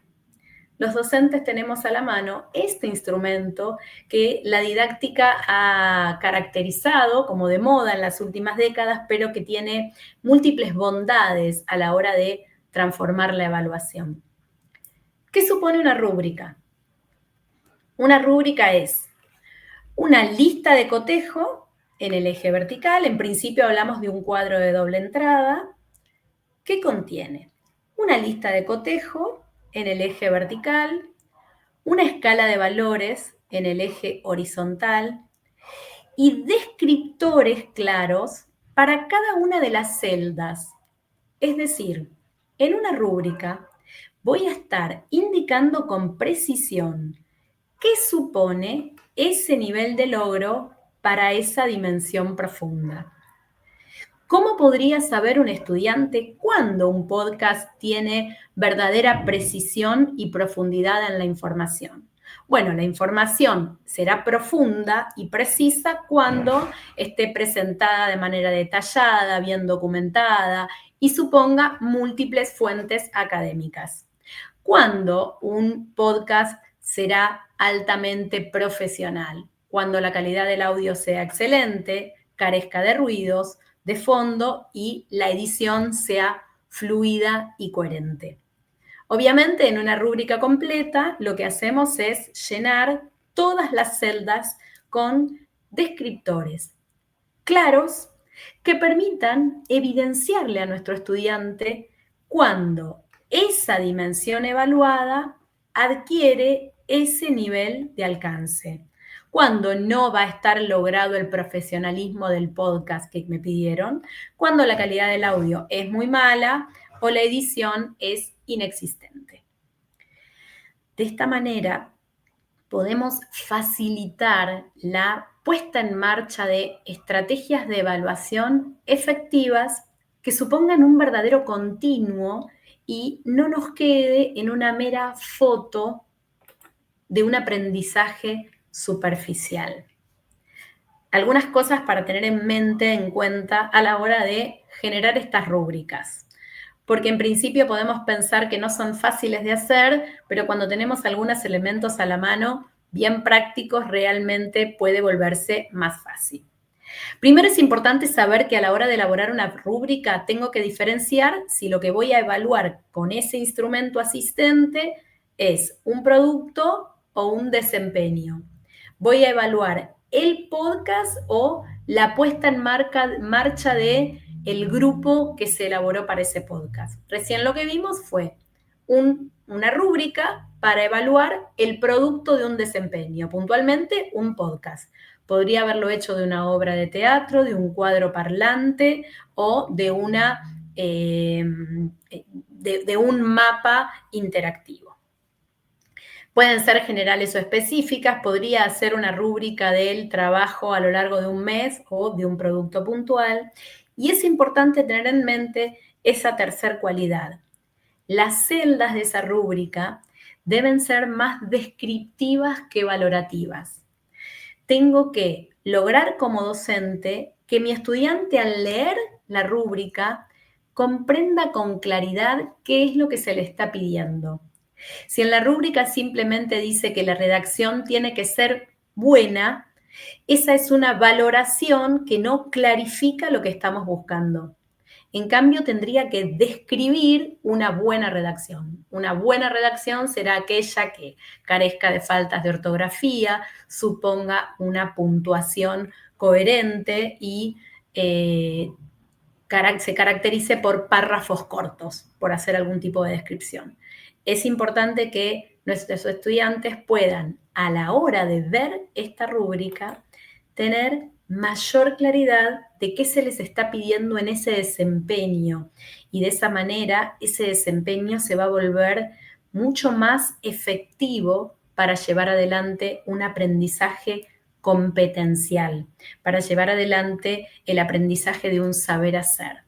Los docentes tenemos a la mano este instrumento que la didáctica ha caracterizado como de moda en las últimas décadas, pero que tiene múltiples bondades a la hora de transformar la evaluación. ¿Qué supone una rúbrica? Una rúbrica es una lista de cotejo en el eje vertical. En principio hablamos de un cuadro de doble entrada que contiene una lista de cotejo en el eje vertical, una escala de valores en el eje horizontal y descriptores claros para cada una de las celdas. Es decir, en una rúbrica voy a estar indicando con precisión qué supone ese nivel de logro para esa dimensión profunda. ¿Cómo podría saber un estudiante cuándo un podcast tiene verdadera precisión y profundidad en la información? Bueno, la información será profunda y precisa cuando esté presentada de manera detallada, bien documentada y suponga múltiples fuentes académicas. ¿Cuándo un podcast será altamente profesional? Cuando la calidad del audio sea excelente, carezca de ruidos, de fondo y la edición sea fluida y coherente. Obviamente, en una rúbrica completa, lo que hacemos es llenar todas las celdas con descriptores claros que permitan evidenciarle a nuestro estudiante cuando esa dimensión evaluada adquiere ese nivel de alcance. Cuando no va a estar logrado el profesionalismo del podcast que me pidieron, cuando la calidad del audio es muy mala o la edición es inexistente. De esta manera, podemos facilitar la puesta en marcha de estrategias de evaluación efectivas que supongan un verdadero continuo y no nos quede en una mera foto de un aprendizaje superficial. Algunas cosas para tener en mente, en cuenta a la hora de generar estas rúbricas. Porque en principio podemos pensar que no son fáciles de hacer, pero cuando tenemos algunos elementos a la mano bien prácticos, realmente puede volverse más fácil. Primero es importante saber que a la hora de elaborar una rúbrica tengo que diferenciar si lo que voy a evaluar con ese instrumento asistente es un producto o un desempeño. Voy a evaluar el podcast o la puesta en marcha de el grupo que se elaboró para ese podcast. Recién lo que vimos fue una rúbrica para evaluar el producto de un desempeño, puntualmente un podcast. Podría haberlo hecho de una obra de teatro, de un cuadro parlante o de un mapa interactivo. Pueden ser generales o específicas, podría hacer una rúbrica del trabajo a lo largo de un mes o de un producto puntual. Y es importante tener en mente esa tercer cualidad. Las celdas de esa rúbrica deben ser más descriptivas que valorativas. Tengo que lograr como docente que mi estudiante al leer la rúbrica comprenda con claridad qué es lo que se le está pidiendo. Si en la rúbrica simplemente dice que la redacción tiene que ser buena, esa es una valoración que no clarifica lo que estamos buscando. En cambio, tendría que describir una buena redacción. Una buena redacción será aquella que carezca de faltas de ortografía, suponga una puntuación coherente y se caracterice por párrafos cortos, por hacer algún tipo de descripción. Es importante que nuestros estudiantes puedan, a la hora de ver esta rúbrica, tener mayor claridad de qué se les está pidiendo en ese desempeño. Y de esa manera, ese desempeño se va a volver mucho más efectivo para llevar adelante un aprendizaje competencial, para llevar adelante el aprendizaje de un saber hacer.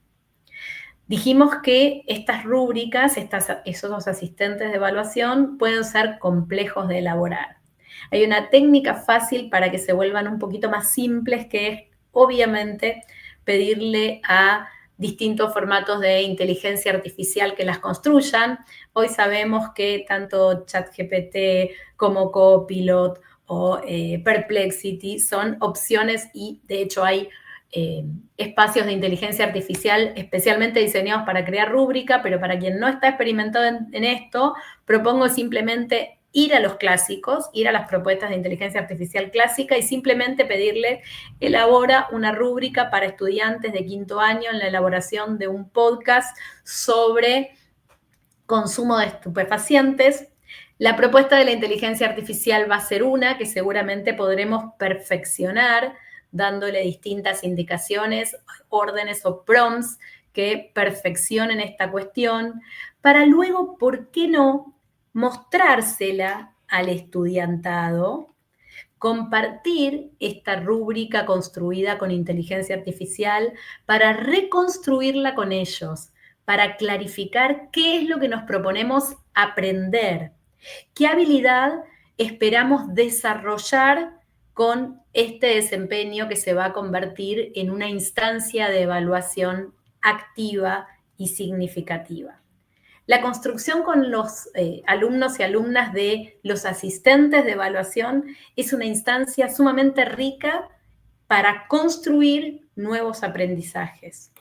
Dijimos que estas rúbricas, esos asistentes de evaluación, pueden ser complejos de elaborar. Hay una técnica fácil para que se vuelvan un poquito más simples, que es, obviamente, pedirle a distintos formatos de inteligencia artificial que las construyan. Hoy sabemos que tanto ChatGPT como Copilot o Perplexity son opciones y, de hecho, hay espacios de inteligencia artificial especialmente diseñados para crear rúbrica, pero para quien no está experimentado en esto, propongo simplemente ir a los clásicos, ir a las propuestas de inteligencia artificial clásica y simplemente pedirles, elabora una rúbrica para estudiantes de quinto año en la elaboración de un podcast sobre consumo de estupefacientes. La propuesta de la inteligencia artificial va a ser una que seguramente podremos perfeccionar dándole distintas indicaciones, órdenes o prompts que perfeccionen esta cuestión, para luego, ¿por qué no?, mostrársela al estudiantado, compartir esta rúbrica construida con inteligencia artificial para reconstruirla con ellos, para clarificar qué es lo que nos proponemos aprender, qué habilidad esperamos desarrollar con este desempeño que se va a convertir en una instancia de evaluación activa y significativa. La construcción con los alumnos y alumnas de los asistentes de evaluación es una instancia sumamente rica para construir nuevos aprendizajes.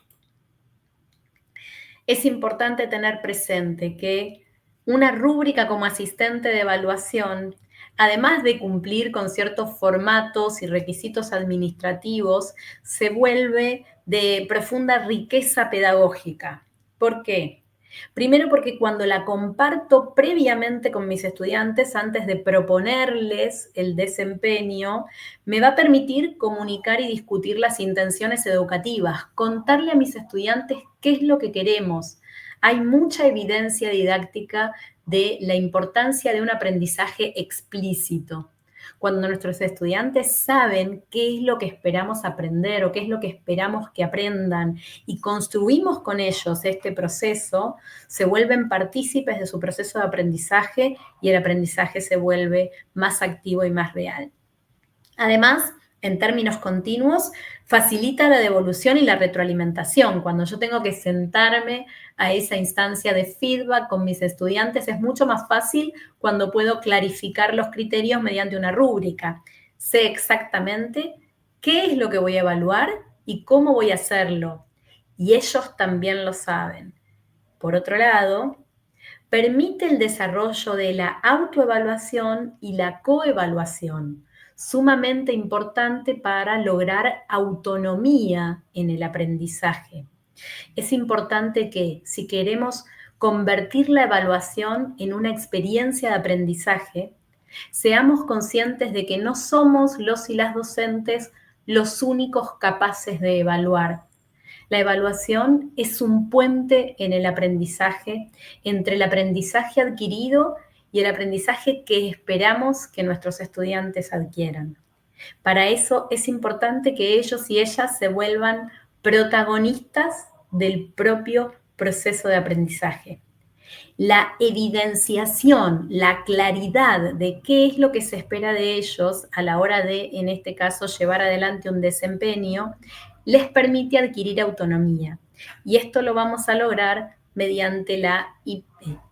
Es importante tener presente que una rúbrica como asistente de evaluación, además de cumplir con ciertos formatos y requisitos administrativos, se vuelve de profunda riqueza pedagógica. ¿Por qué? Primero porque cuando la comparto previamente con mis estudiantes, antes de proponerles el desempeño, me va a permitir comunicar y discutir las intenciones educativas, contarle a mis estudiantes qué es lo que queremos. Hay mucha evidencia didáctica de la importancia de un aprendizaje explícito. Cuando nuestros estudiantes saben qué es lo que esperamos aprender o qué es lo que esperamos que aprendan y construimos con ellos este proceso, se vuelven partícipes de su proceso de aprendizaje y el aprendizaje se vuelve más activo y más real. Además, en términos continuos, facilita la devolución y la retroalimentación. Cuando yo tengo que sentarme a esa instancia de feedback con mis estudiantes, es mucho más fácil cuando puedo clarificar los criterios mediante una rúbrica. Sé exactamente qué es lo que voy a evaluar y cómo voy a hacerlo. Y ellos también lo saben. Por otro lado, permite el desarrollo de la autoevaluación y la coevaluación, sumamente importante para lograr autonomía en el aprendizaje. Es importante que, si queremos convertir la evaluación en una experiencia de aprendizaje, seamos conscientes de que no somos los y las docentes los únicos capaces de evaluar. La evaluación es un puente en el aprendizaje, entre el aprendizaje adquirido y el aprendizaje que esperamos que nuestros estudiantes adquieran. Para eso es importante que ellos y ellas se vuelvan protagonistas del propio proceso de aprendizaje. La evidenciación, la claridad de qué es lo que se espera de ellos a la hora de, en este caso, llevar adelante un desempeño, les permite adquirir autonomía. Y esto lo vamos a lograr mediante la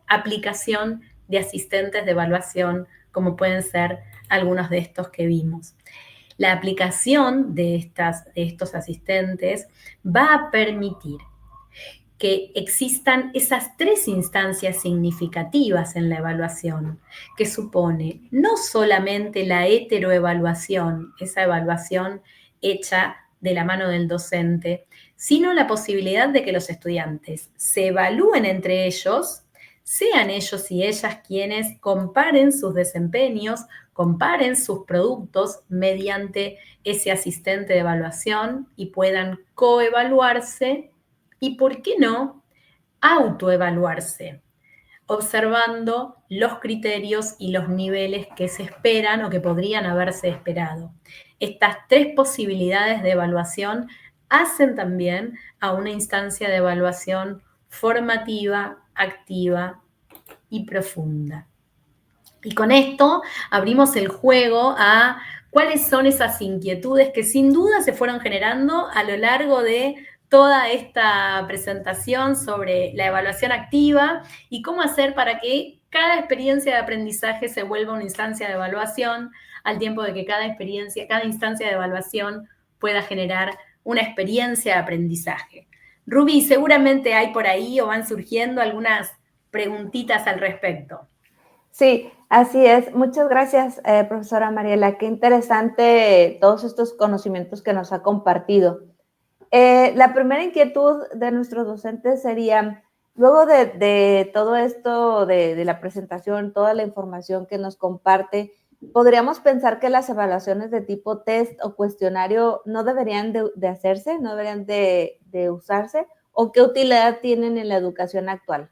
aplicación de asistentes de evaluación, como pueden ser algunos de estos que vimos. La aplicación de estos asistentes va a permitir que existan esas tres instancias significativas en la evaluación, que supone no solamente la heteroevaluación, esa evaluación hecha de la mano del docente, sino la posibilidad de que los estudiantes se evalúen entre ellos, sean ellos y ellas quienes comparen sus desempeños, comparen sus productos mediante ese asistente de evaluación y puedan coevaluarse y, ¿por qué no?, autoevaluarse, observando los criterios y los niveles que se esperan o que podrían haberse esperado. Estas tres posibilidades de evaluación hacen también a una instancia de evaluación formativa, activa y profunda. Y con esto abrimos el juego a cuáles son esas inquietudes que sin duda se fueron generando a lo largo de toda esta presentación sobre la evaluación activa y cómo hacer para que cada experiencia de aprendizaje se vuelva una instancia de evaluación, al tiempo de que cada instancia de evaluación pueda generar una experiencia de aprendizaje. Rubí, seguramente hay por ahí o van surgiendo algunas preguntitas al respecto. Sí, así es. Muchas gracias, profesora Mariela. Qué interesante todos estos conocimientos que nos ha compartido. La primera inquietud de nuestros docentes sería, luego de todo esto, de la presentación, toda la información que nos comparte, ¿Podríamos pensar que las evaluaciones de tipo test o cuestionario no deberían de hacerse, no deberían de usarse? ¿O qué utilidad tienen en la educación actual?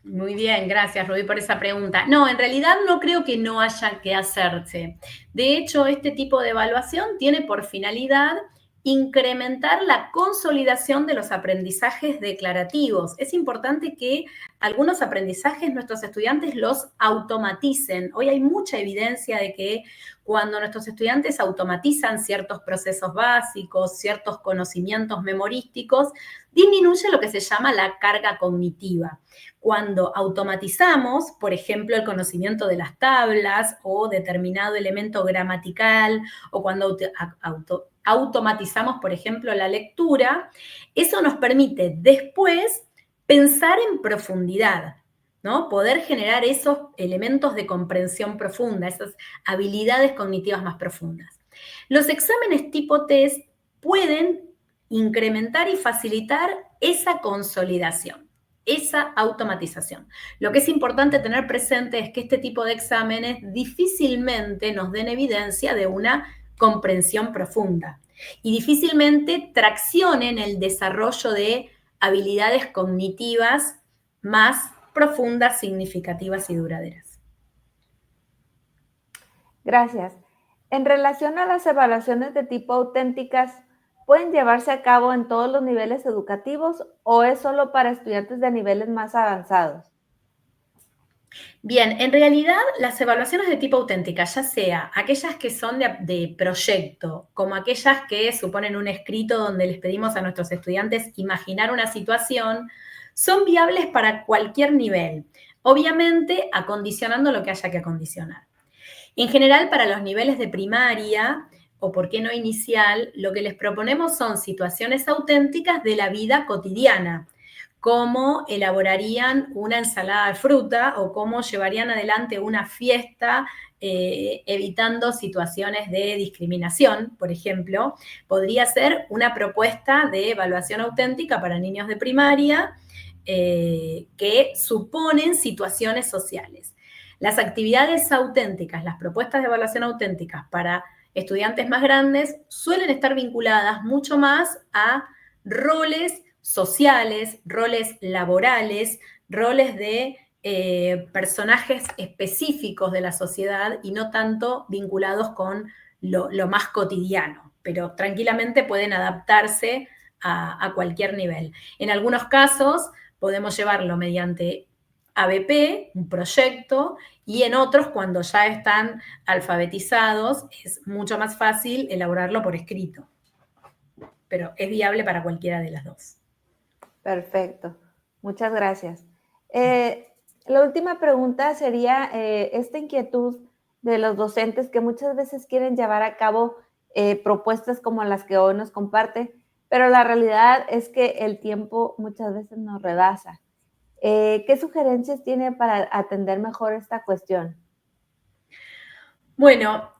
Muy bien, gracias Rubí por esa pregunta. No, en realidad no creo que no haya que hacerse. De hecho, este tipo de evaluación tiene por finalidad incrementar la consolidación de los aprendizajes declarativos. Es importante que algunos aprendizajes nuestros estudiantes los automaticen. Hoy hay mucha evidencia de que cuando nuestros estudiantes automatizan ciertos procesos básicos, ciertos conocimientos memorísticos, disminuye lo que se llama la carga cognitiva. Cuando automatizamos, por ejemplo, el conocimiento de las tablas o determinado elemento gramatical, o cuando automatizamos, por ejemplo, la lectura, eso nos permite después pensar en profundidad, ¿no? Poder generar esos elementos de comprensión profunda, esas habilidades cognitivas más profundas. Los exámenes tipo test pueden incrementar y facilitar esa consolidación, esa automatización. Lo que es importante tener presente es que este tipo de exámenes difícilmente nos den evidencia de una comprensión profunda y difícilmente traccionen el desarrollo de habilidades cognitivas más profundas, significativas y duraderas. Gracias. En relación a las evaluaciones de tipo auténticas, ¿pueden llevarse a cabo en todos los niveles educativos o es solo para estudiantes de niveles más avanzados? Bien, en realidad las evaluaciones de tipo auténtica, ya sea aquellas que son de proyecto, como aquellas que suponen un escrito donde les pedimos a nuestros estudiantes imaginar una situación, son viables para cualquier nivel, obviamente acondicionando lo que haya que acondicionar. En general, para los niveles de primaria o por qué no inicial, lo que les proponemos son situaciones auténticas de la vida cotidiana, cómo elaborarían una ensalada de fruta o cómo llevarían adelante una fiesta evitando situaciones de discriminación, por ejemplo. Podría ser una propuesta de evaluación auténtica para niños de primaria que suponen situaciones sociales. Las actividades auténticas, las propuestas de evaluación auténticas para estudiantes más grandes suelen estar vinculadas mucho más a roles sociales, roles laborales, roles de personajes específicos de la sociedad y no tanto vinculados con lo más cotidiano, pero tranquilamente pueden adaptarse a cualquier nivel. En algunos casos podemos llevarlo mediante ABP, un proyecto, y en otros, cuando ya están alfabetizados, es mucho más fácil elaborarlo por escrito. Pero es viable para cualquiera de las dos. Perfecto, muchas gracias. La última pregunta sería esta inquietud de los docentes que muchas veces quieren llevar a cabo propuestas como las que hoy nos comparte, pero la realidad es que el tiempo muchas veces nos rebasa. ¿Qué sugerencias tiene para atender mejor esta cuestión? Bueno,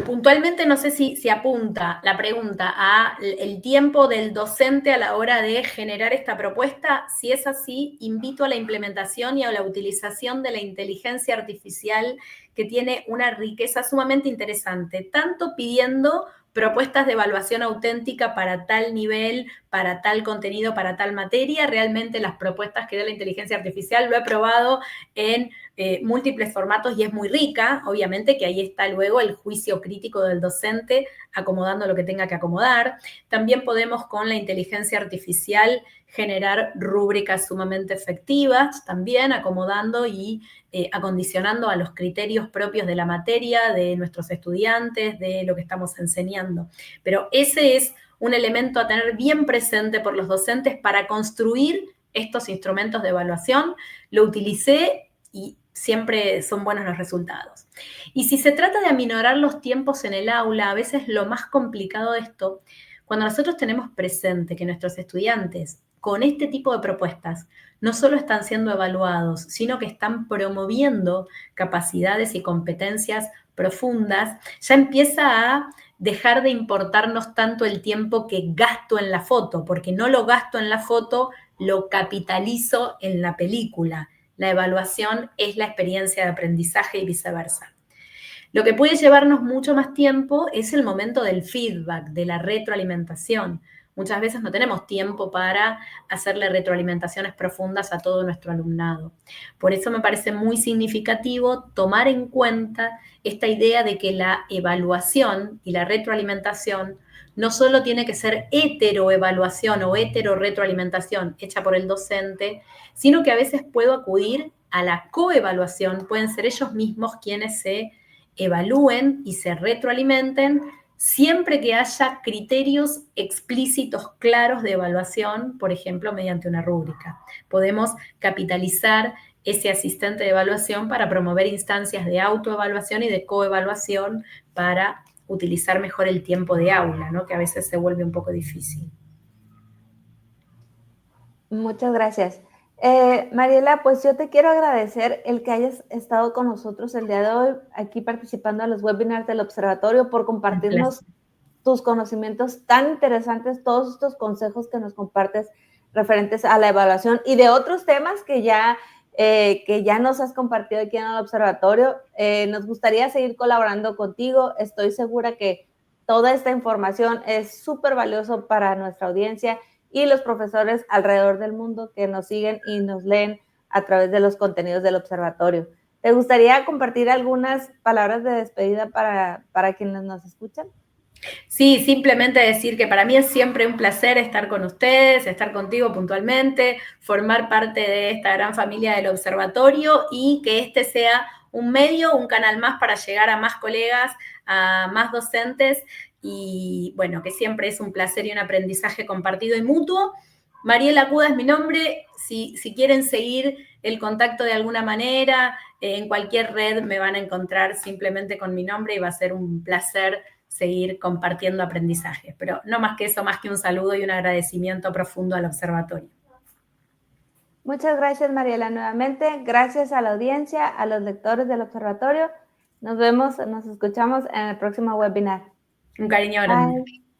puntualmente no sé si apunta la pregunta a el tiempo del docente a la hora de generar esta propuesta. Si es así, invito a la implementación y a la utilización de la inteligencia artificial que tiene una riqueza sumamente interesante, tanto pidiendo propuestas de evaluación auténtica para tal nivel, para tal contenido, para tal materia. Realmente las propuestas que da la inteligencia artificial lo he probado en múltiples formatos y es muy rica, obviamente que ahí está luego el juicio crítico del docente acomodando lo que tenga que acomodar. También podemos con la inteligencia artificial generar rúbricas sumamente efectivas, también acomodando y acondicionando a los criterios propios de la materia, de nuestros estudiantes, de lo que estamos enseñando. Pero ese es un elemento a tener bien presente por los docentes para construir estos instrumentos de evaluación. Lo utilicé y siempre son buenos los resultados. Y si se trata de aminorar los tiempos en el aula, a veces lo más complicado de esto, cuando nosotros tenemos presente que nuestros estudiantes con este tipo de propuestas no solo están siendo evaluados, sino que están promoviendo capacidades y competencias profundas, ya empieza a dejar de importarnos tanto el tiempo que gasto en la foto, porque no lo gasto en la foto, lo capitalizo en la película. la evaluación es la experiencia de aprendizaje y viceversa. Lo que puede llevarnos mucho más tiempo es el momento del feedback, de la retroalimentación. Muchas veces no tenemos tiempo para hacerle retroalimentaciones profundas a todo nuestro alumnado. Por eso me parece muy significativo tomar en cuenta esta idea de que la evaluación y la retroalimentación no solo tiene que ser heteroevaluación o heteroretroalimentación hecha por el docente, sino que a veces puedo acudir a la coevaluación, pueden ser ellos mismos quienes se evalúen y se retroalimenten siempre que haya criterios explícitos, claros de evaluación, por ejemplo, mediante una rúbrica. Podemos capitalizar ese asistente de evaluación para promover instancias de autoevaluación y de coevaluación para utilizar mejor el tiempo de aula, ¿no? Que a veces se vuelve un poco difícil. Muchas gracias. Mariela, pues yo te quiero agradecer el que hayas estado con nosotros el día de hoy, aquí participando en los webinars del observatorio, por compartirnos tus conocimientos tan interesantes, todos estos consejos que nos compartes referentes a la evaluación y de otros temas que ya nos has compartido aquí en el observatorio. Nos gustaría seguir colaborando contigo. Estoy segura que toda esta información es súper valioso para nuestra audiencia y los profesores alrededor del mundo que nos siguen y nos leen a través de los contenidos del observatorio. ¿Te gustaría compartir algunas palabras de despedida para quienes nos escuchan? Sí, simplemente decir que para mí es siempre un placer estar con ustedes, estar contigo puntualmente, formar parte de esta gran familia del observatorio y que este sea un medio, un canal más para llegar a más colegas, a más docentes y bueno, que siempre es un placer y un aprendizaje compartido y mutuo. Mariela Cuda es mi nombre, si quieren seguir el contacto de alguna manera, en cualquier red me van a encontrar simplemente con mi nombre y va a ser un placer seguir compartiendo aprendizajes. Pero no más que eso, más que un saludo y un agradecimiento profundo al observatorio. Muchas gracias, Mariela, nuevamente. Gracias a la audiencia, a los lectores del observatorio. Nos vemos, nos escuchamos en el próximo webinar. Un cariño grande. Bye.